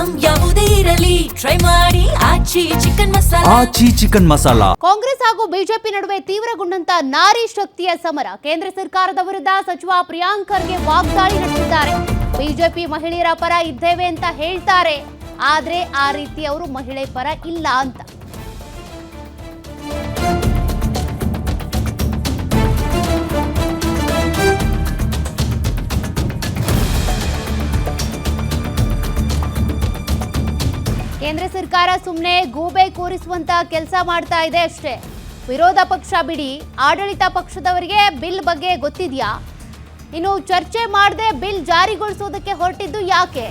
Item ಯಾವುದೇ ಇರಲಿ try ಮಾಡಿ ಆಚಿ ಚಿಕನ್ ಮಸಾಲಾ. ಕಾಂಗ್ರೆಸ್ ಹಾಗೂ ಬಿಜೆಪಿ ನಡುವೆ ತೀವ್ರಗೊಂಡಂತ ನಾರಿ ಶಕ್ತಿಯ ಸಮರ. ಕೇಂದ್ರ ಸರ್ಕಾರದ ವಿರುದ್ಧ ಸಚಿವ ಪ್ರಿಯಾಂಕ್ ಖರ್ಗೆ ವಾಗ್ದಾಳಿ ನಡೆಸಿದ್ದಾರೆ. ಬಿಜೆಪಿ ಮಹಿಳೆಯರ ಪರ ಇದ್ದೇವೆ ಅಂತ ಹೇಳ್ತಾರೆ, ಆದ್ರೆ ಆ ರೀತಿ ಅವರು ಮಹಿಳೆ ಪರ ಇಲ್ಲ ಅಂತ. ಕೇಂದ್ರ ಸರ್ಕಾರ ಸುಮ್ಮನೆ ಗೂಬೆ ಕೂರಿಸುವಂತ ಕೆಲಸ ಮಾಡ್ತಾ ಇದೆ ಅಷ್ಟೇ. ವಿರೋಧ ಪಕ್ಷ ಬಿಡಿ, ಆಡಳಿತ ಪಕ್ಷದವರಿಗೆ ಬಿಲ್ ಬಗ್ಗೆ ಗೊತ್ತಿದೆಯಾ? ಇನ್ನು ಚರ್ಚೆ ಮಾಡದೆ ಬಿಲ್ ಜಾರಿಗೊಳಿಸೋದಕ್ಕೆ ಹೊರಟಿದ್ದು ಯಾಕೆ?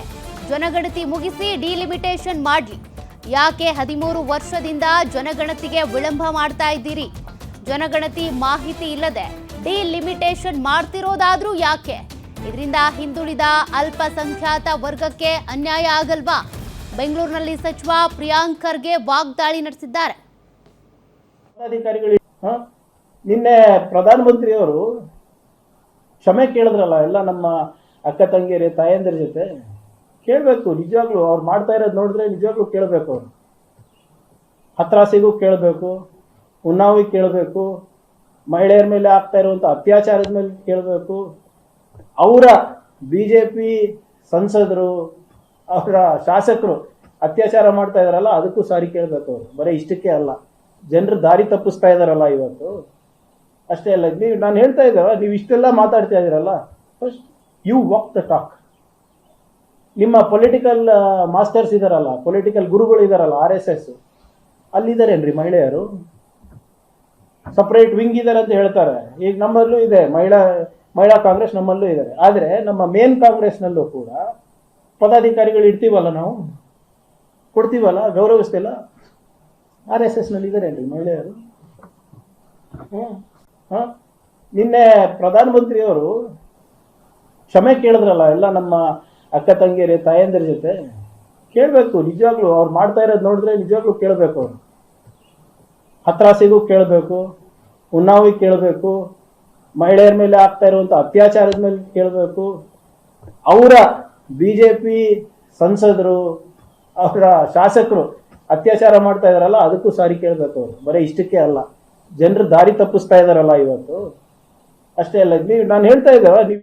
ಜನಗಣತಿ ಮುಗಿಸಿ ಡಿಲಿಮಿಟೇಷನ್ ಮಾಡಲಿ. ಯಾಕೆ 13 ವರ್ಷದಿಂದ ಜನಗಣತಿಗೆ ವಿಳಂಬ ಮಾಡ್ತಾ ಇದ್ದೀರಿ? ಜನಗಣತಿ ಮಾಹಿತಿ ಇಲ್ಲದೆ ಡಿಲಿಮಿಟೇಷನ್ ಮಾಡ್ತಿರೋದಾದ್ರೂ ಯಾಕೆ? ಇದರಿಂದ ಹಿಂದುಳಿದ ಅಲ್ಪಸಂಖ್ಯಾತ ವರ್ಗಕ್ಕೆ ಅನ್ಯಾಯ ಆಗಲ್ವಾ? ಬೆಂಗಳೂರಿನಲ್ಲಿ ಸಚಿವ ಪ್ರಿಯಾಂಕ್ ಖರ್ಗೆ ವಾಗ್ದಾಳಿ ನಡೆಸಿದ್ದಾರೆ. ನಿನ್ನೆ ಪ್ರಧಾನಮಂತ್ರಿಯವರು ಕ್ಷಮೆ ಕೇಳಿದ್ರಲ್ಲ ಎಲ್ಲ ನಮ್ಮ ಅಕ್ಕ ತಂಗಿಯರೇ ತಾಯಂದಿರ ಜೊತೆ. ಕೇಳಬೇಕು, ನಿಜವಾಗ್ಲೂ ಅವ್ರು ಮಾಡ್ತಾ ಇರೋದು ನೋಡಿದ್ರೆ ನಿಜವಾಗ್ಲೂ ಕೇಳಬೇಕು. ಅವರು ಹತ್ರಾಸಿಗೂ ಕೇಳಬೇಕು, ಉನ್ನಾವಿಗೆ ಕೇಳಬೇಕು, ಮಹಿಳೆಯರ ಮೇಲೆ ಆಗ್ತಾ ಇರುವಂಥ ಅತ್ಯಾಚಾರದ ಮೇಲೆ ಕೇಳಬೇಕು. ಅವರ ಬಿಜೆಪಿ ಸಂಸದರು, ಅವರ ಶಾಸಕರು ಅತ್ಯಾಚಾರ ಮಾಡ್ತಾ ಇದಾರಲ್ಲ, ಅದಕ್ಕೂ ಸಾರಿ ಕೇಳಬೇಕು. ಅವರು ಬರೀ ಇಷ್ಟಕ್ಕೆ ಅಲ್ಲ, ಜನರು ದಾರಿ ತಪ್ಪಿಸ್ತಾ ಇದಾರಲ್ಲ ಇವತ್ತು, ಅಷ್ಟೇ ಅಲ್ಲ. ನೀವು ನಾನು ಹೇಳ್ತಾ ಇದ್ದಾರ, ನೀವು ಇಷ್ಟೆಲ್ಲ ಮಾತಾಡ್ತಾ ಇದ್ದೀರಲ್ಲ, first you walk the talk. ನಿಮ್ಮ ಪೊಲಿಟಿಕಲ್ ಮಾಸ್ಟರ್ಸ್ ಇದಾರಲ್ಲ, ಪೊಲಿಟಿಕಲ್ ಗುರುಗಳು ಇದಾರಲ್ಲ, RSS ಅಲ್ಲಿದ್ದಾರೇನ್ರಿ ಮಹಿಳೆಯರು? ಸಪ್ರೇಟ್ ವಿಂಗ್ ಇದ್ದಾರೆ ಅಂತ ಹೇಳ್ತಾರೆ. ಈಗ ನಮ್ಮಲ್ಲೂ ಇದೆ ಮಹಿಳಾ ಕಾಂಗ್ರೆಸ್, ನಮ್ಮಲ್ಲೂ ಇದ್ದಾರೆ. ಆದರೆ ನಮ್ಮ ಮೇನ್ ಕಾಂಗ್ರೆಸ್ನಲ್ಲೂ ಕೂಡ ಪದಾಧಿಕಾರಿಗಳು ಇಡ್ತೀವಲ್ಲ, ನಾವು ಕೊಡ್ತೀವಲ್ಲ, ಗೌರವಿಸ್ತಿಲ್ಲ. RSS ನಲ್ಲಿ ಇದ್ದಾರೇನ್ರಿ ಮಹಿಳೆಯರು? ನಿನ್ನೆ ಪ್ರಧಾನಮಂತ್ರಿಯವರು ಕ್ಷಮೆ ಕೇಳಿದ್ರಲ್ಲ ಎಲ್ಲ ನಮ್ಮ ಅಕ್ಕ ತಂಗಿಯರೇ ತಾಯಂದಿರ ಜೊತೆ. ಕೇಳಬೇಕು, ನಿಜವಾಗ್ಲೂ ಅವ್ರು ಮಾಡ್ತಾ ಇರೋದು ನೋಡಿದ್ರೆ ನಿಜವಾಗ್ಲೂ ಕೇಳಬೇಕು. ಅವರು ಹತ್ರಾಸಿಗೂ ಕೇಳಬೇಕು, ಉನ್ನಾವಿಗೆ ಕೇಳಬೇಕು, ಮಹಿಳೆಯರ ಮೇಲೆ ಆಗ್ತಾ ಇರುವಂಥ ಅತ್ಯಾಚಾರದ ಮೇಲೆ ಕೇಳಬೇಕು. ಅವರ ಬಿಜೆಪಿ ಸಂಸದರು, ಅವರ ಶಾಸಕರು ಅತ್ಯಾಚಾರ ಮಾಡ್ತಾ ಇದಾರಲ್ಲ, ಅದಕ್ಕೂ ಸಾರಿ ಕೇಳಬೇಕು. ಅವರು ಬರೀ ಇಷ್ಟಕ್ಕೆ ಅಲ್ಲ, ಜನರು ದಾರಿ ತಪ್ಪಿಸ್ತಾ ಇದಾರಲ್ಲ ಇವತ್ತು, ಅಷ್ಟೇ ಅಲ್ಲ. ನೀವು ನಾನು ಹೇಳ್ತಾ ಇದ್ದಾರ, ನೀವು